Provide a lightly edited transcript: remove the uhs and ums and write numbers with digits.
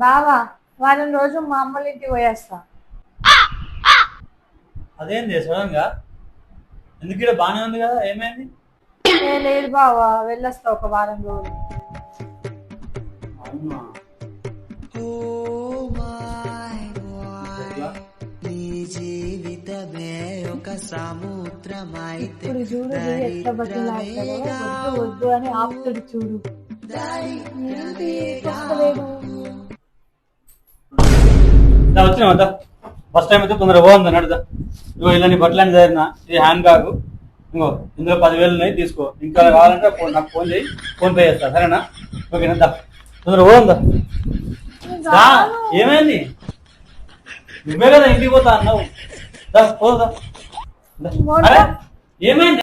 బావా వారం రోజు మా అమ్మల ఇంటికి పోయేస్తా. అదేంది సడన్ గా? ఎందుకు ఇక్కడ బానే ఉంది కదా, ఏమైంది? లేదు బావా, వెళ్ళొస్తా ఒక వారం రోజులు. అవునా? ఇప్పుడు చూడు ఎట్లా బతిలాడతారో, వద్దు వద్దు అని ఆపుతాడు చూడు. ఏంటి వస్తలేదు? వచ్చినా వద్దా, ఫస్ట్ టైం అయితే తొందరగా పోందా నడుదా. ఇగో ఇలా నీ బట్టలు అని జరిగిన ఇది హ్యాండ్ బ్యాగ్, ఇంకో ఇందులో 10,000 ఉన్నాయి, తీసుకో. ఇంకా కావాలంటే నాకు ఫోన్ చేయి, ఫోన్ పే చేస్తా, సరేనా? ఓకేనా? దా తొందరగా పోందా. ఏమైంది? నువ్వే కదా ఇంటికి పోతా అన్నావు. పోదా. ఏమైంది?